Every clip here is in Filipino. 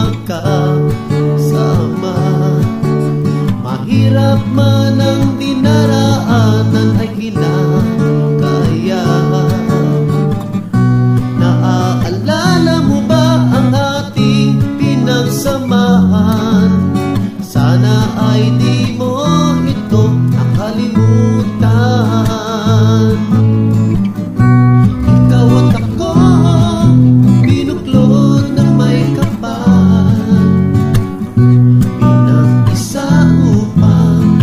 magkasama. Mahirap man ang dinaraanan ay kinakaya. Naaalala mo ba ang ating pinagsamahan? Sana ay di mo ito nakalimutan. Ikaw at ako, binuklod ng may kapal, pinag-isa upang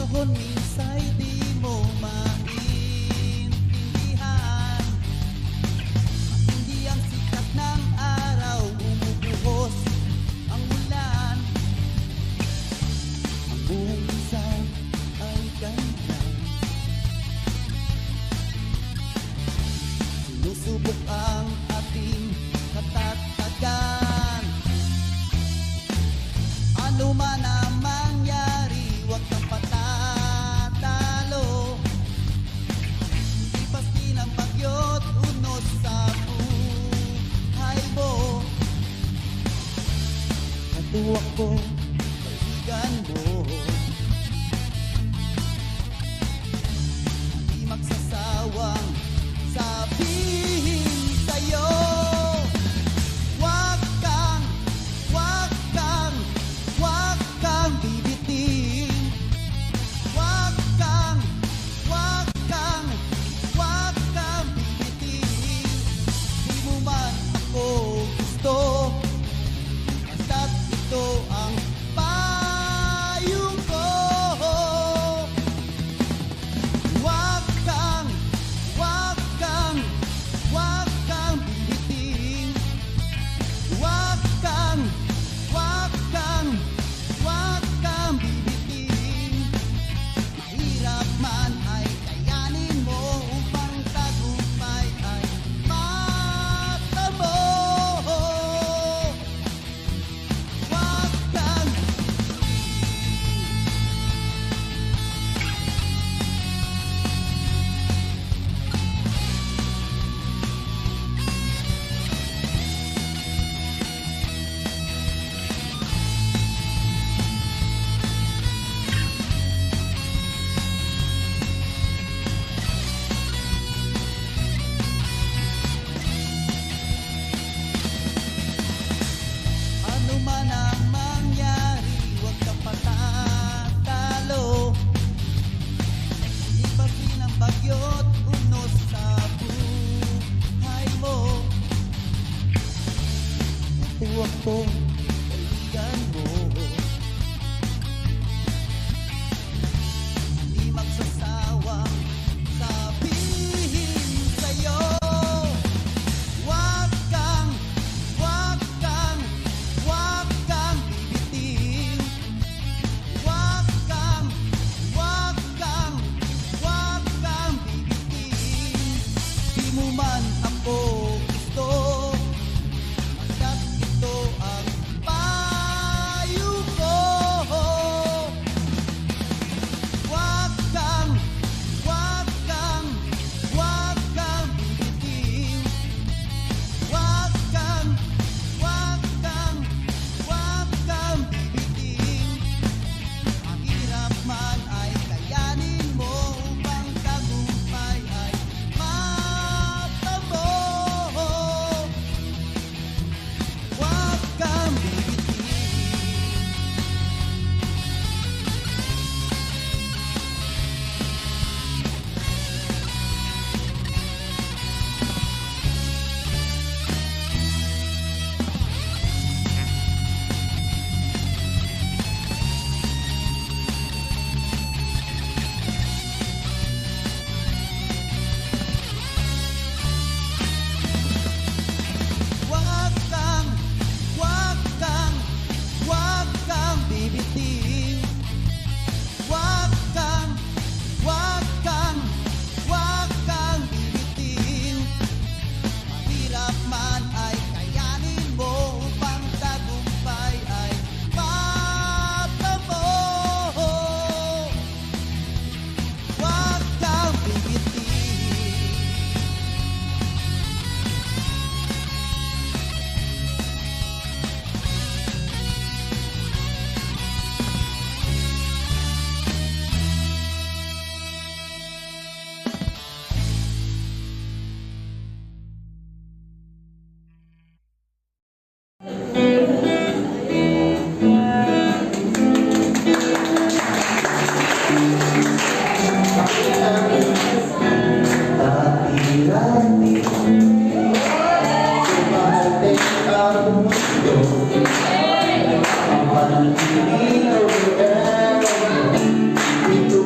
panahon minsa'y di mo maintindihan. Hindi ang sikat ng araw bumubuhos ang ulan. Ang buong minsan ay ganyan. Sinusubok ang ating katatagan. Ano man ang mangyari, huwag kang patatalo. Lipas din ang bagyo't unos sa buhay mo. Katuwak ko, kaibigan mo. Di magsasawang sabihin sa'yo. Huwag kang bibitin. Huwag kang bibitin. Di mo man ako gusto, basta't ito ang payo ko. Huwag kang bibitin. Huwag kang bibitin. Mahirap man ay kayanin mo upang tagumpay ay matamo. Huwag kang ano man ang mangyari, huwag kang patatalo. Lipas din ang bagyo't unos sa buhay mo. Natuwak ko, kaibigan mo. Di magsasawang sabihin sa'yo. Huwag kang bibitin. Huwag kang bibitin. Di mo man ako gusto, basta't ito ang payo ko. Huwag kang bibitin. Huwag kang bibitin. Mahirap man ay kayanin mo upang tagumpay ay matamo. Huwag kang bibitin. Huwag kang bibitin. Huwag kang bibitin. Mahirap man ay kayanin mo upang tagumpay ay matamo. Huwag kang bibitin. Dito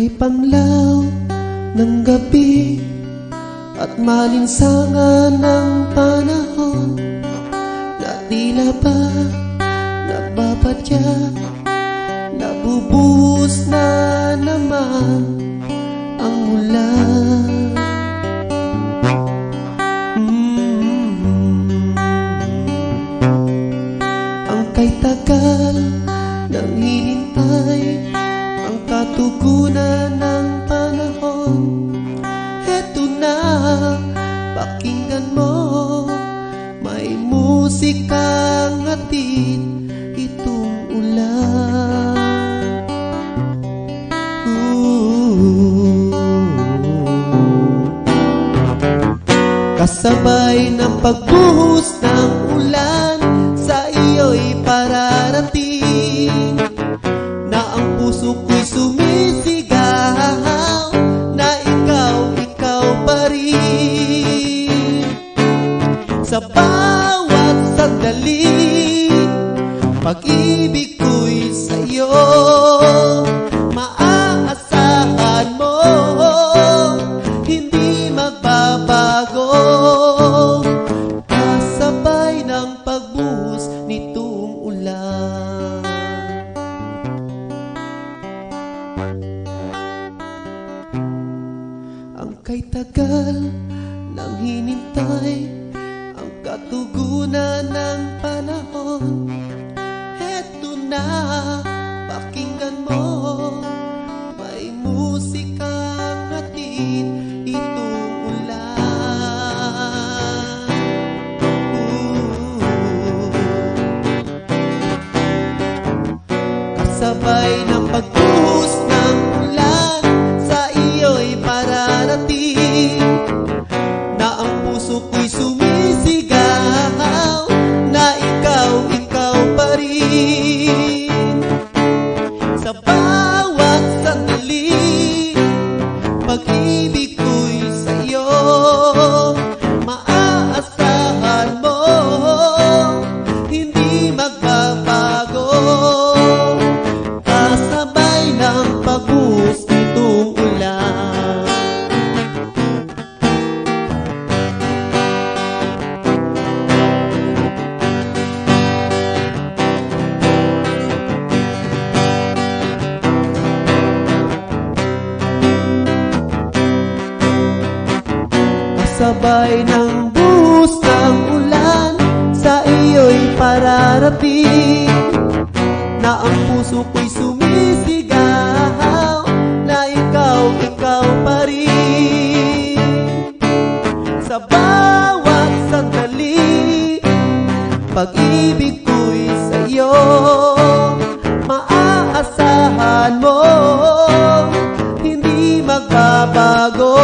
Kay panglaw ng gabi at malinsangan ng panahon na tila ba nagbabadya, nabubuhos na naman ang ulan. Ang kay tagal ng hinintay, ang katugunan ng panahon. Heto na, pakinggan mo, may musikang hatid itong ulan. Kasabay ng pagbuhos ng ulan, sa iyo'y pararating, na ang puso ko'y sumisigaw, na ikaw pa rin. Sa bawat sandali, pag-ibig ko'y sa'yo, maaasahan mo, hindi magbabago, kasabay ng pagbuhos nitong ulan. Ang kay tagal ng hinintay, ang katugunan ng panahon. Heto na, pakinggan mo, may musikang hatid itong ulan. Kasabay ng pagbuhos ng ulan, sa iyo'y pararating, na ang puso ko'y sumisigaw, na ikaw pa rin. Sa bawat sandali, pag-ibig ko'y sa'yo, maaasahan mo, hindi magbabago, kasabay ng pagbuhos nitong ulan. Kasabay ng buhos ng ulan, sa iyo'y pararating, na ang puso ko'y sumisigaw, na ikaw pa rin. Sa bawat sandali, pag-ibig ko'y sa'yo, maaasahan mo, hindi magbabago,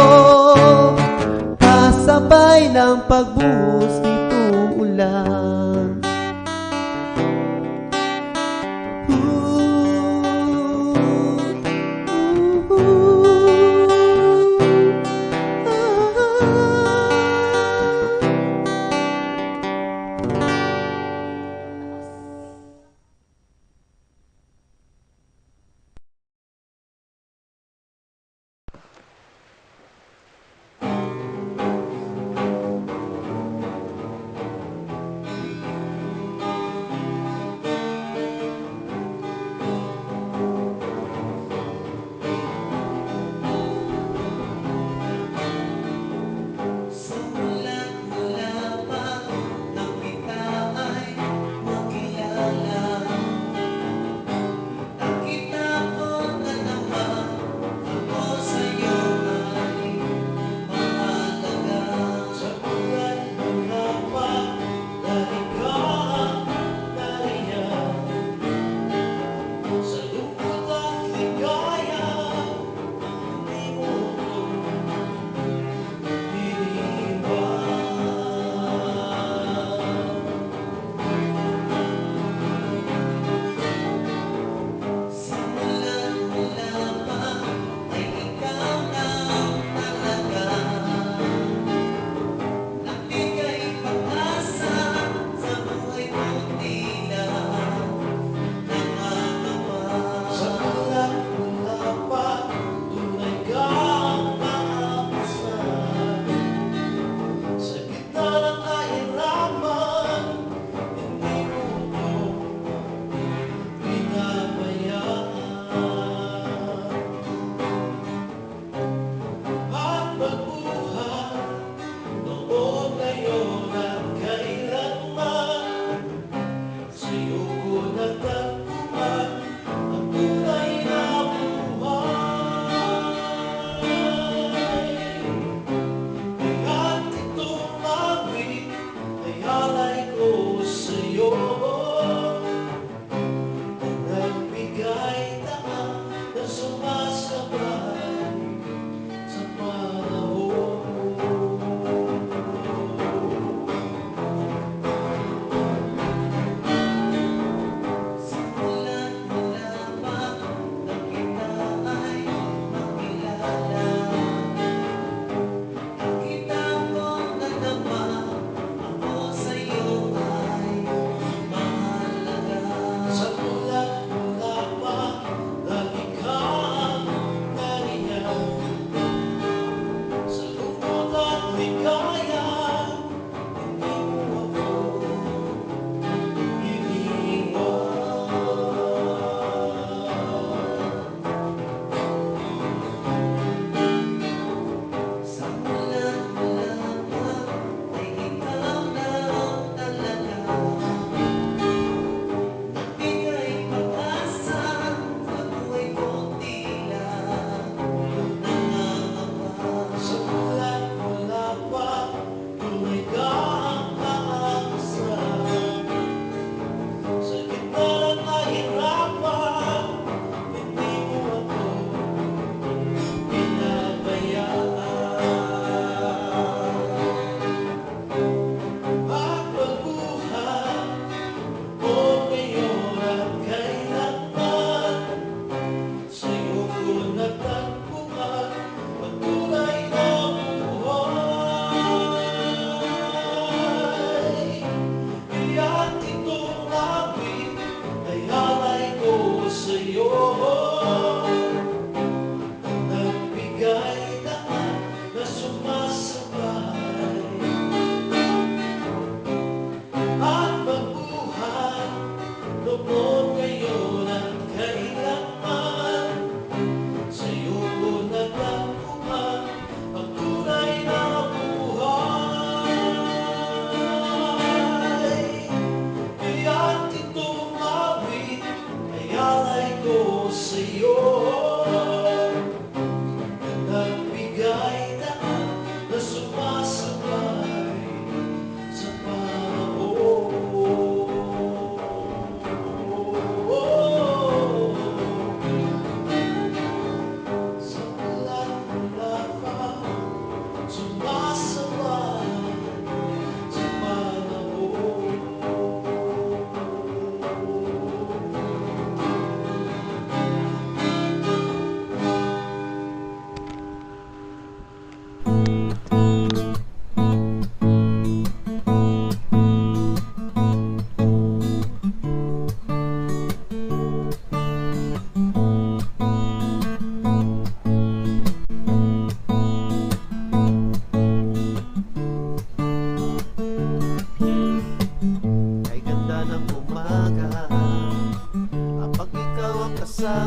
kasabay ng pagbuhos nitong ulan.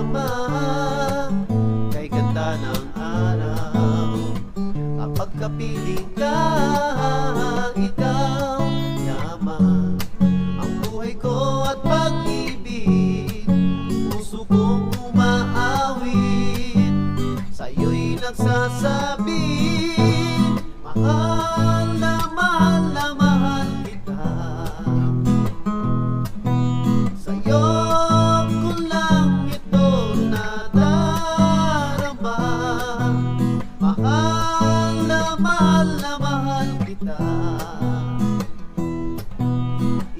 kasama kay ganda ng araw. Kapag kapiling ka, ikaw lamang ang buhay ko at pag-ibig. Puso kong umaawit, sa'yo'y nagsasabi, mahal na mahal na mahal kita. Sa'yo ko lang ito nadarama, mahal na mahal na mahal kita.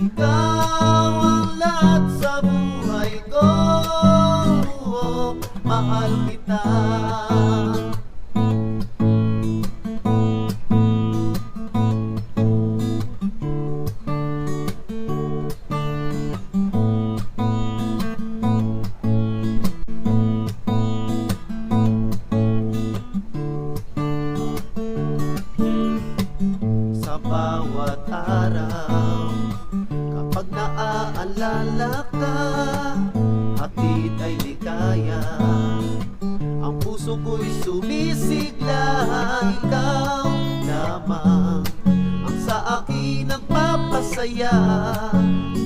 Ikaw ang lahat sa buhay ko, mahal kita. Sa bawat araw, kapag naaalala ka, hatid ay ligaya. Ang puso ko'y sumisigla, ikaw lamang ang sa akin nagpapasaya.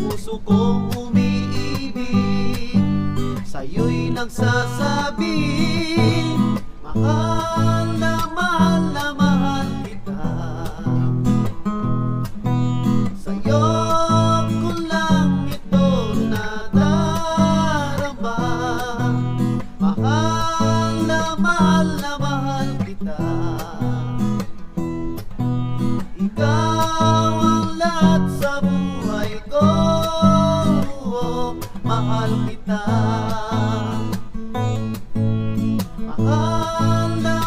Puso kong umiibig, sa'yo'y nagsasabi, mahal na mahal na mahal kita. Sa'yo ko lang ito nadarama, mahal na mahal na mahal kita. Ikaw ang lahat sa buhay ko, mahal kita. Mahal na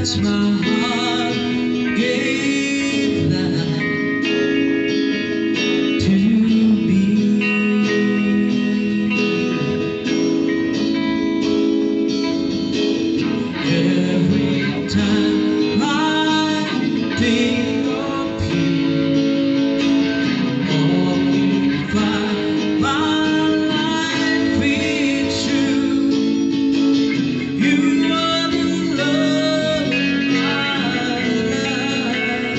touched my heart, gave life to me. Every time I think of you, all you find my life is true. You are the love of my life.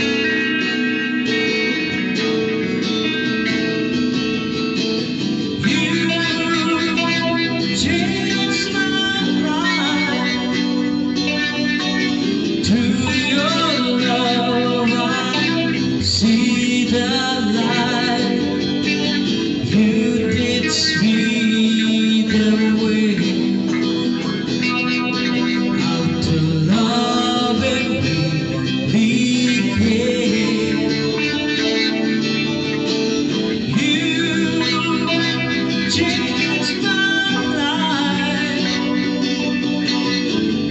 You changed my life. To your love I see the light. You did see the way how to love and really care. You changed my life.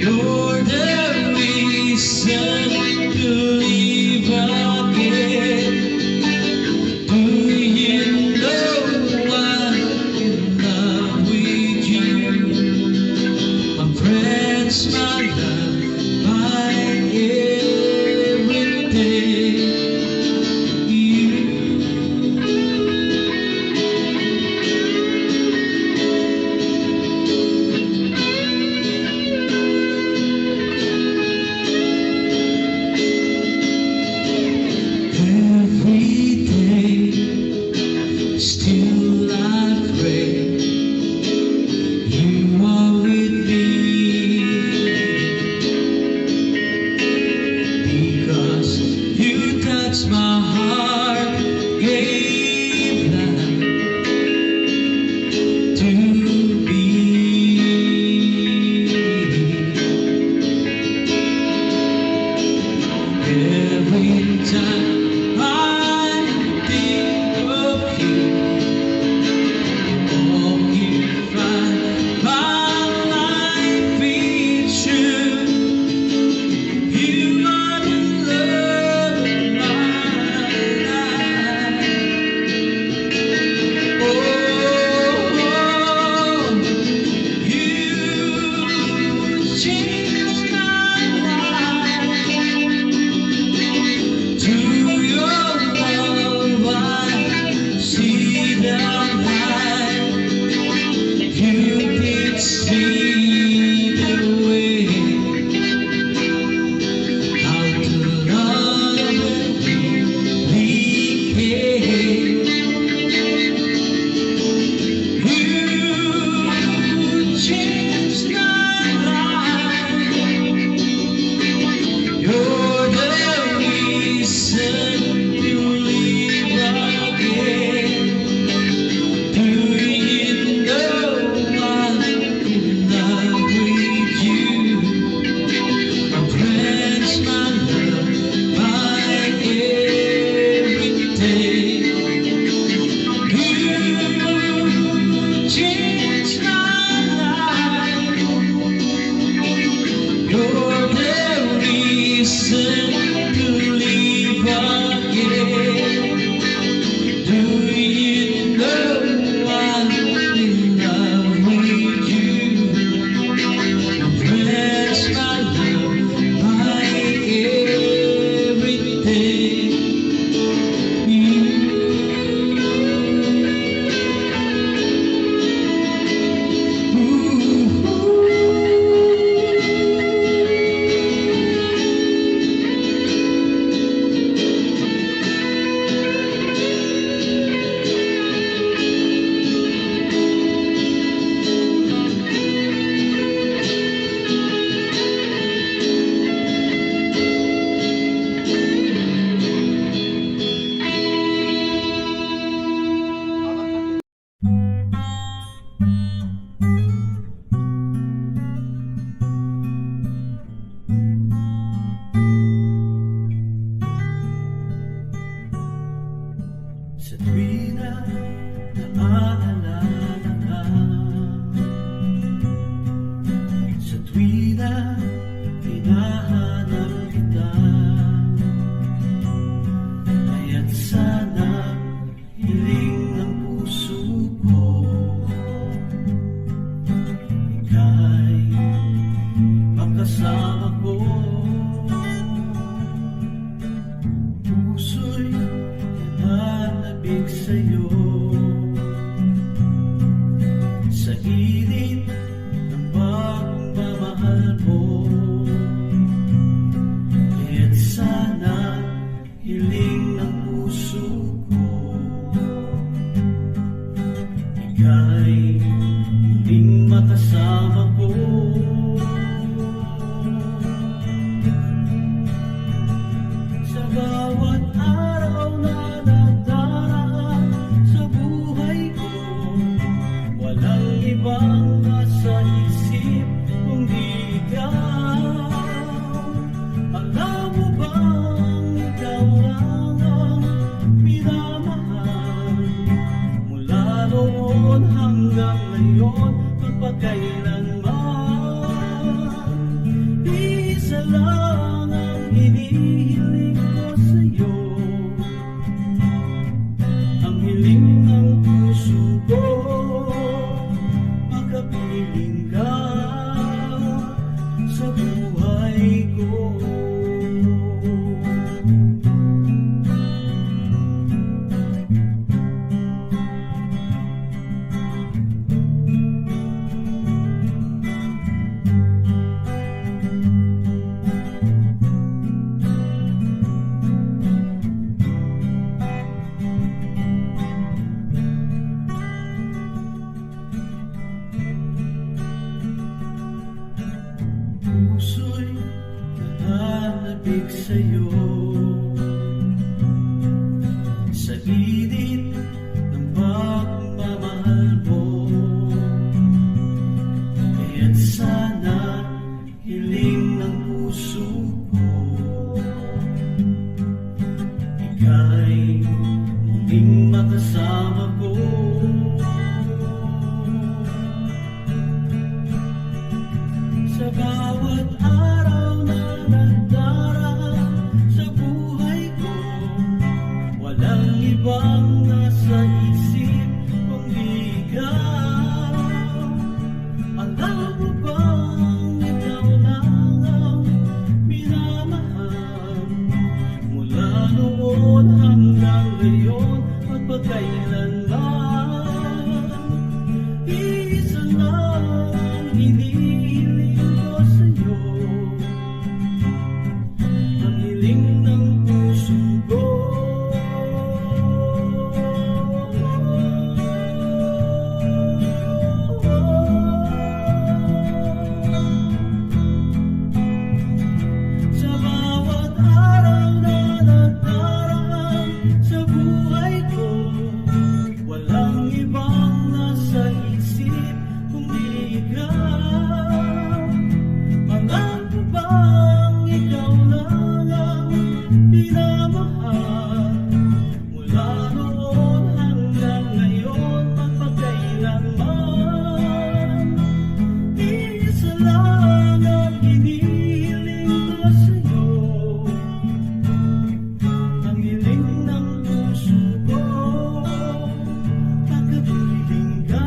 You're the reason to live again. Do you know I'm in love with you? My friends, my love, my everything. You. Every day, still I pray you are with me, because you touched my heart, gave life to me. Every time I think of you, all you find my life is true. You are the love of my life. Oh, you changed my life. To your love I see the light. You did see the way how to love and really care. You changed my life. You're the reason to live again. Do you know I'm in love with you? My friends, my love, my everything. You changed my life. You're the reason to live again. Do you know I'm in love with you? My friends, my love, my everything. You. Sa tuwi na naaalala ka, sa tuwi na hinahanap puso'y nananabig sa'yo. Sa init ng pagmamahal mo, kaya't sana hiling ng puso ko, ika'y muling makasama ko. Sa bawat araw na nagdaraan sa buhay ko, walang ibang nasa isip kundi ikaw. Alam mo bang ikaw lang ang minamahal, mula noon hanggang ngayon at pagkailanman? Isa lang ang hinihiling ko sa'yo, ang hiling ng puso ko. Sa bawat araw na nagdaraan sa buhay ko, walang ibang nasa isip kundi ikaw. Alam mo bang ikaw lang ang minamahal, mula noon hanggang ngayon magpagkailanman? Isa lang ang hinihiling ko sa'yo, ang hiling ng puso ko, pagkapiling ka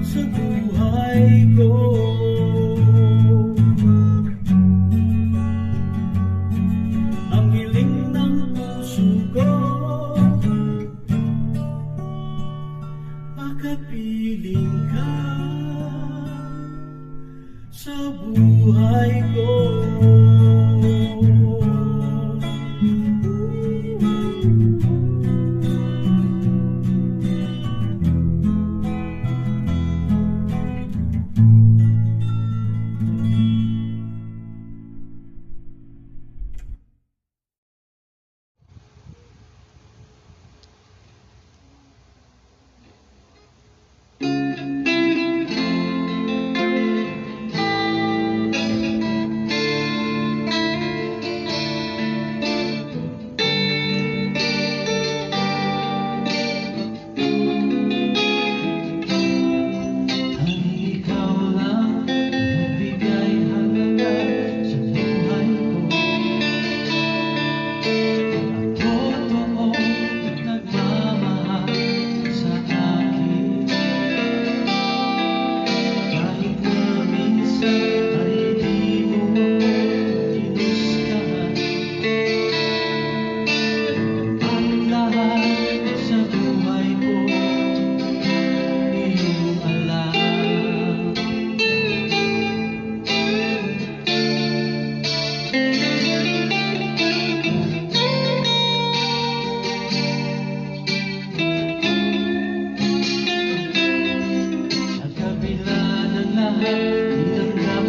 sa buhay ko. Ang hiling ng puso ko, makapiling ka sa buhay ko. Sa kabila ng lahat, tinanggap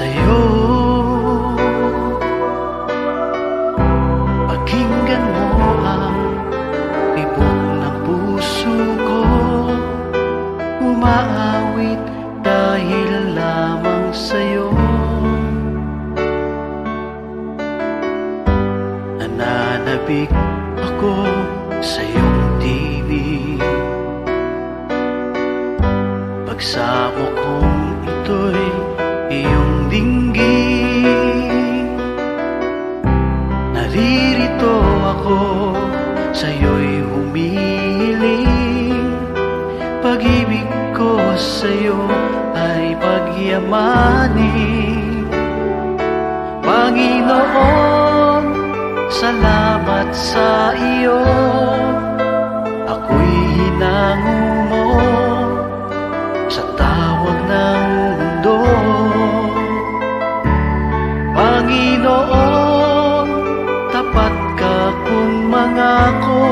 sa'yo. Pakinggan mo ang tibok ng puso ko, umaawit dahil lamang sa'yo. Nananabik ako sa iyong tinig, pagsamo kong ito'y iyong dinggin. Naririto ako sa iyo'y humihiling, pag-ibig ko sa iyo ay pagyamanin. Panginoon, salamat sa iyo, ako'y hinango mo sa tawag ng mundo. Panginoon, tapat ka kung mangako,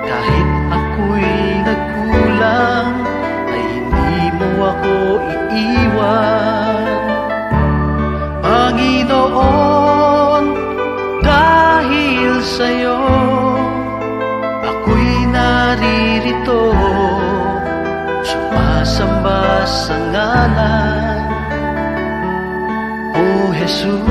kahit ako'y nagkulang ay hindi mo ako iiwan. Panginoon, dahil sa'yo ako'y naririto, sumasamba sa ngalan mo, Jesus.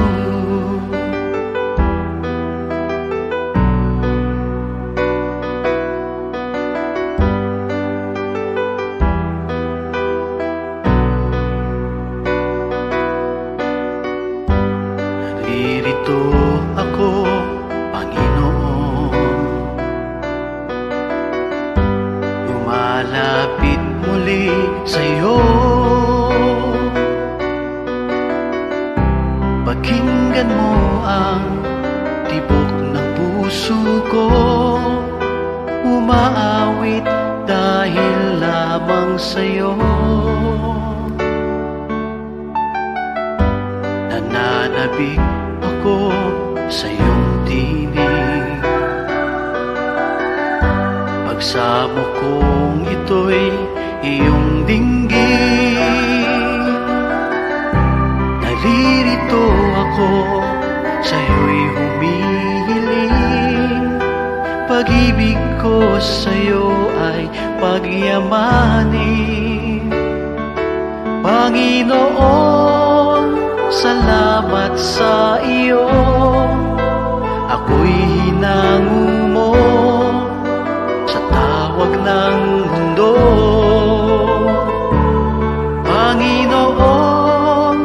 Naririto ako, Panginoon, lumalapit muli sa'yo. Pakinggan mo ang tibok ng puso ko, umaawit dahil lamang sa'yo. Nananabik ako sa iyong tinig, pagsamo kong ito'y iyong dinggin. Naririto ako sa iyo'y humihiling, pag-ibig ko sa iyo ay pagyamanin. Panginoon, salamat sa iyo, ako'y hinango mo sa tawag ng mundo. Panginoon,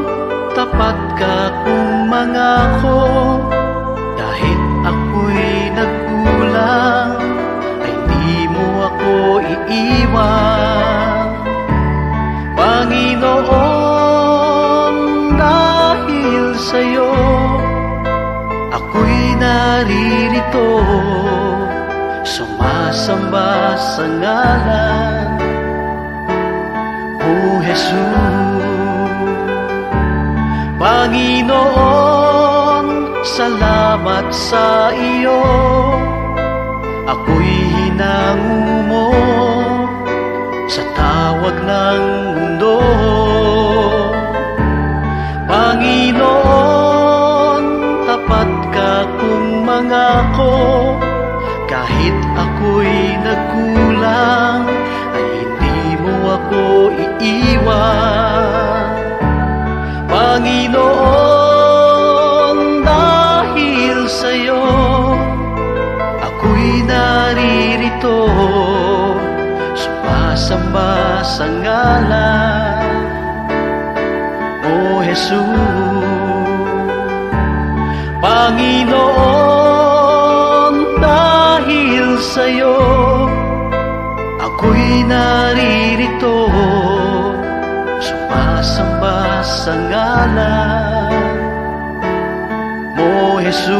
tapat ka kung mangako, kahit ako'y nagkulang ay di mo ako iiwan. Panginoon, dahil sa'yo ako'y naririto, sumasamba sa ngalan mo, Jesus. Panginoon, salamat sa iyo, ako'y hinango mo sa tawag ng mundo. Panginoon, tapat ka kung mangako, kahit ako'y nagkulang ay hindi mo ako iiwan. Panginoon, dahil sa'yo ako'y naririto, sumasamba sa ngalan mo, Jesus. Panginoon, dahil sa'yo ako'y naririto, sumasamba sa ngalan mo, Jesus.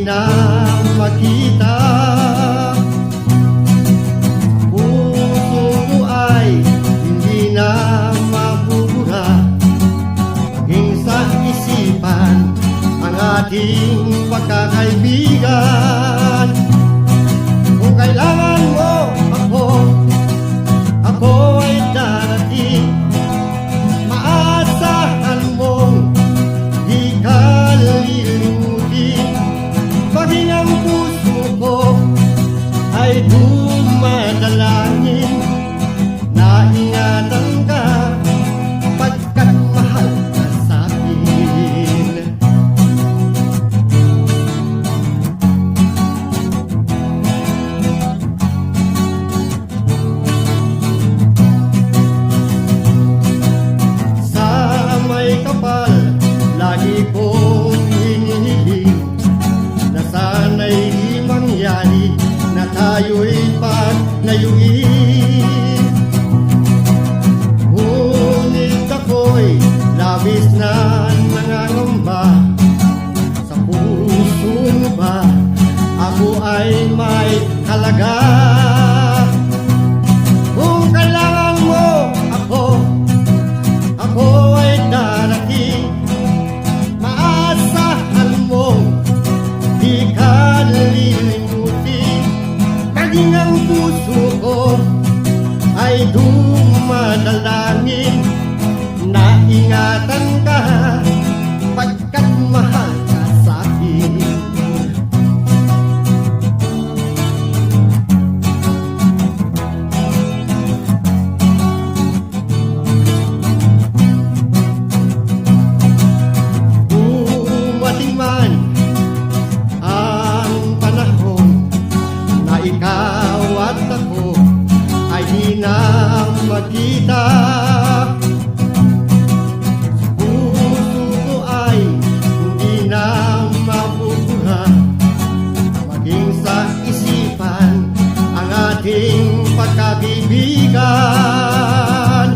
na makita. Puso ko ay hindi na mabubura, maging sa isipan ang ating pagkakaibigan. Kung kailangan mo ako ay darating. Maasahan mong di ka lilimutin. Maging ang puso ko ay dumadalangin na ingatan ka pagkat mahal ka sa akin. Sa may kapal, lagi kong hinihiling na sana'y di mangyari na tayo'y paglayuin. Ngunit ako'y labis na nangangamba. Sa puso mo ba ako ay may halaga? Kung kailangan mo ako ay darating. Maasahan mong di ka lilimutin. Maging ang puso ko ay dumadalangin na ingatan ka pagkat mahal ka sa akin. Dumating man ang panahon na ikaw at ako ay di na magkita. Puso ko ay hindi na mabubura, maging sa isipan ang ating pagkakaibigan.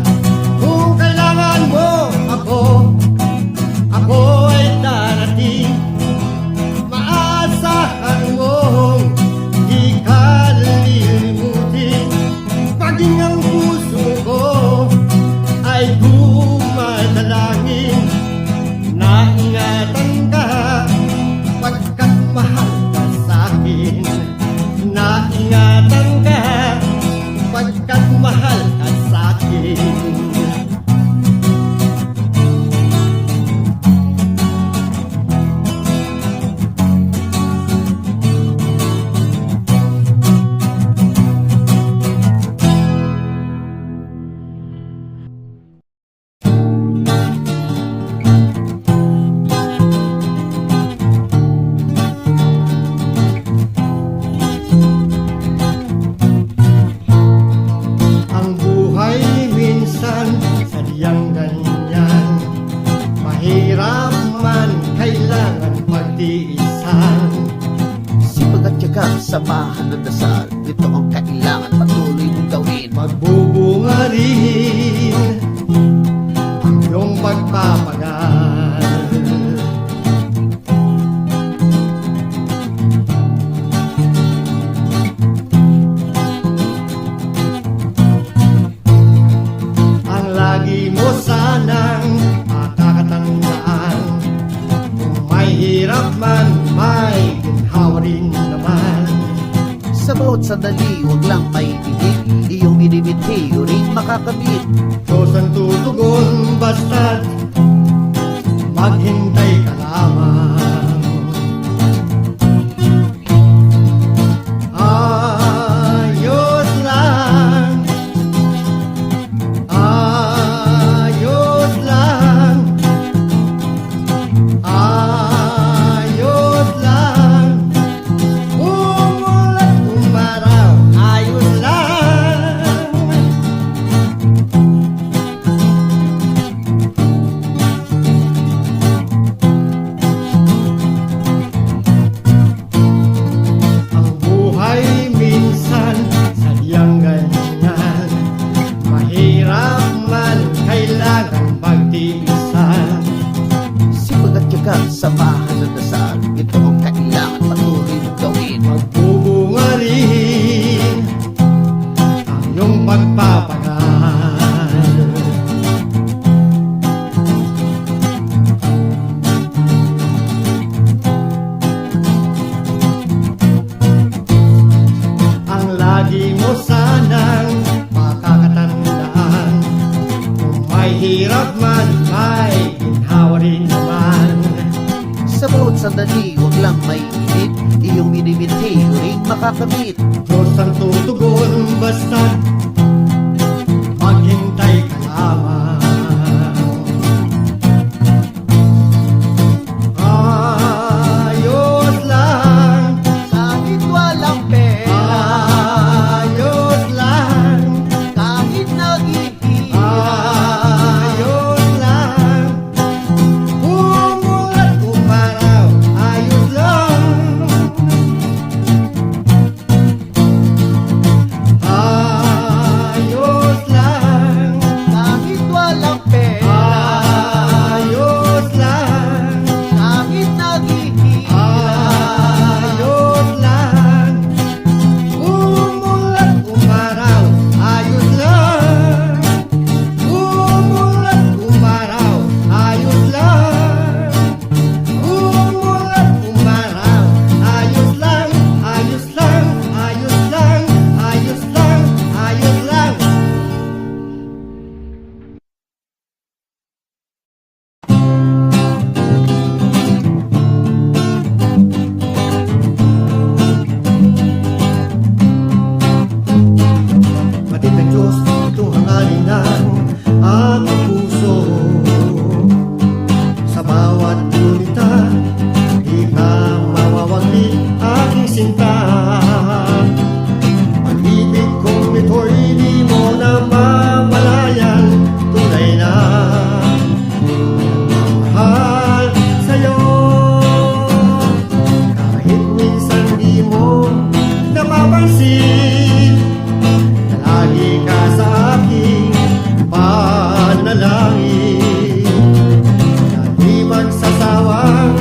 Kung kailangan mo ako ay darating. Maasahan mong di ka lilimutin. Maging ang puso ko ay dumadalangin na ingatan ka pagkat mahal ka sa akin. Na ingatan ka pagkat mahal ka sa akin. Ang buhay minsan sadyang ganyan. Mahirap man kailangan pagtiisan. Sipag at tiyaga, samahan ng dasal. Ito ang kailangan patuloy mong gawin. Magbubunga rin ang iyong pagpapagal. Ang lagi mo sanang matatandaan, kung may hirap man, may ginhawa rin naman. Sa bawat sandali, huwag lang may tigil. Iyong minimithi, rin makakamit. Diyos ang tutugon, basta't maghintay ka lamang. Ayos lang, ayos lang, ayos lang. Umulat umaraw, ayos lang. Ang buhay minsan sadyang ganyan. Mahirap man kailangan pagtiisan. Sipag at tiyaga, samahan ng dasal. Ito ang kailangan patuloy mahirap man, may ginhawa rin naman. Sa bawat sandali, wag lang may init. Iyong minimithi, ring makakamit. Diyos ang tutugon, basta maghintay ka lamang. Ayos lang, Kahit walang pera, ayos lang, kahit naghihirap, ayos lang. Umulat umaraw, ayos lang. Ayos lang, kahit walang pera, ayos lang, kahit naghihirap, ayos lang. Umulat umaraw, ayos lang. Umulat umaraw, ayos lang. Umulat umaraw, ayos lang, ayos lang, ayos lang, ayos lang, ayos lang. Batid ng Diyos, itong hangarin ng aking puso. Sa bawat lunita, di ka mawawagli aking sinta. Pag-ibig kong ito'y di mo na mamalayan. Tunay na mahal sa'yo. Kahit minsan di mo napapansin, lagi ka sa aking panalangin. Na di magsasawang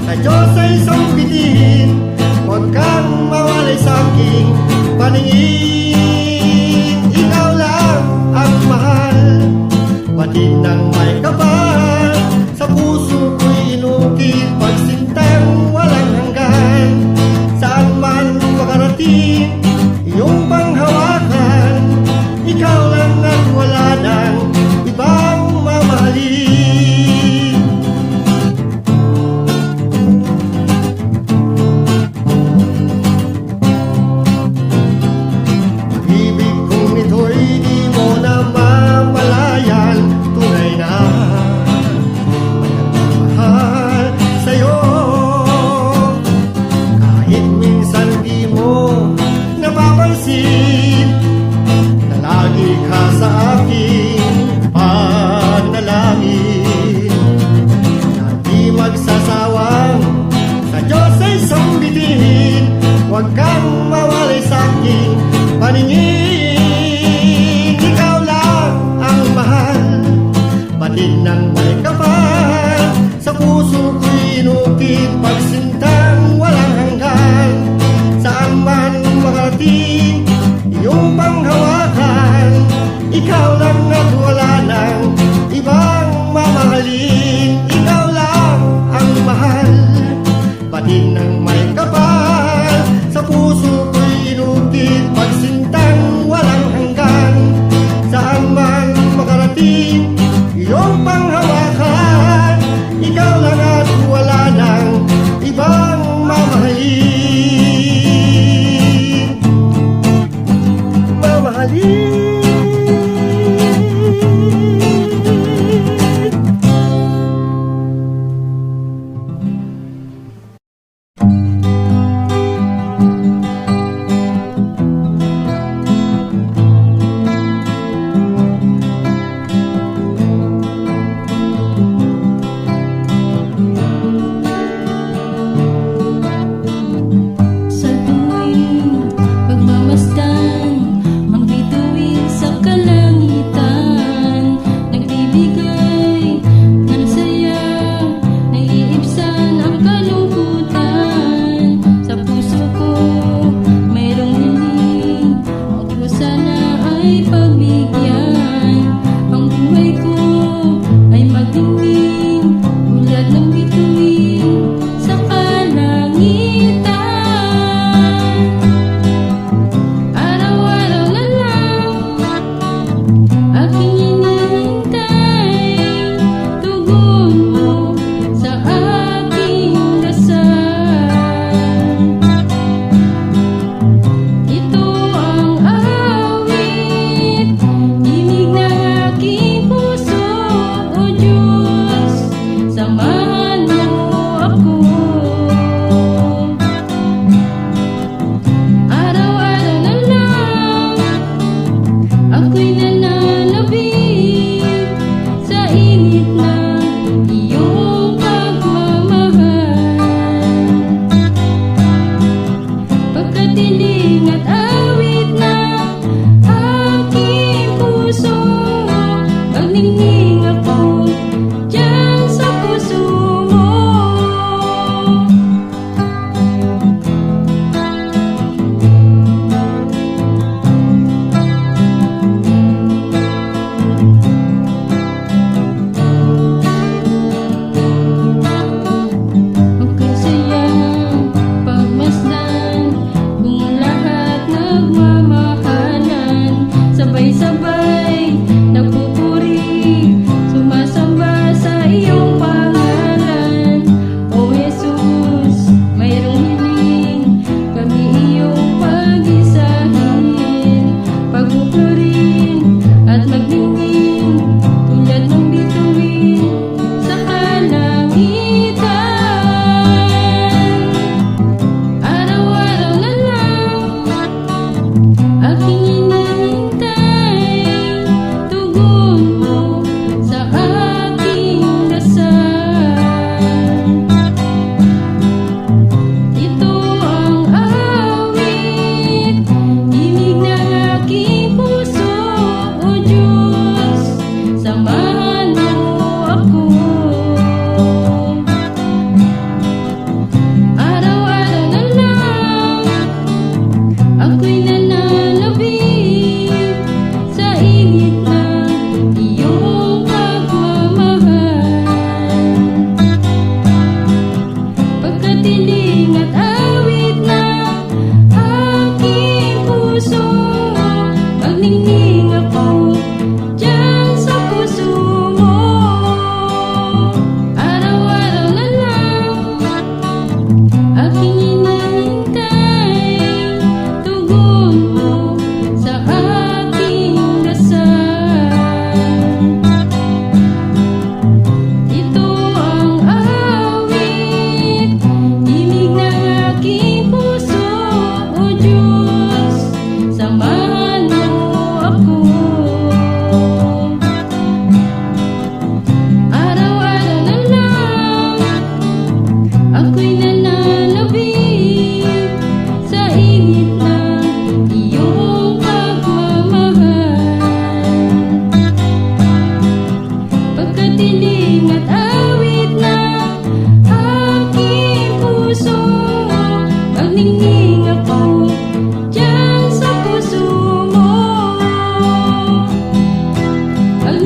sa Diyos ay sambitin. Huwag kang mawalay sa aking paningin. Ikaw lang ang mahal, batid ng may kapal. Sa puso ko'y inukit pagsintang walang hanggan. Saan man makarating iyong panghawakan, ikaw lang at wala nang ibang mamahalin. Pag-ibig kong ito'y di mo na mamalayan. Tunay na mahal sa'yo. Kahit minsan di mo napapansin, na lagi ka sa aking panalangin. Na di magsasawang sa Diyos ay sambitin. Huwag kang mawalay sa aking paningin. Ikaw lang ang mahal, batid ng may kapal. Sa puso ko'y inukit pagsintang walang hanggan. Saan man makarating iyong panghawakan, ikaw lang at wala nang ibang mamahalin. Ikaw lang ang mahal, batid ng may kapal. Sa puso ko'y inukit pagsintang walang hanggan. Saan man makarating iyong panghawakan, ikaw lang at wala nang ibang mamahalin. Mamahalin.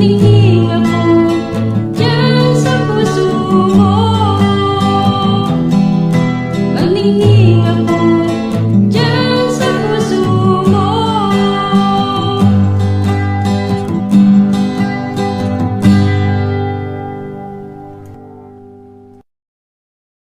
Hindi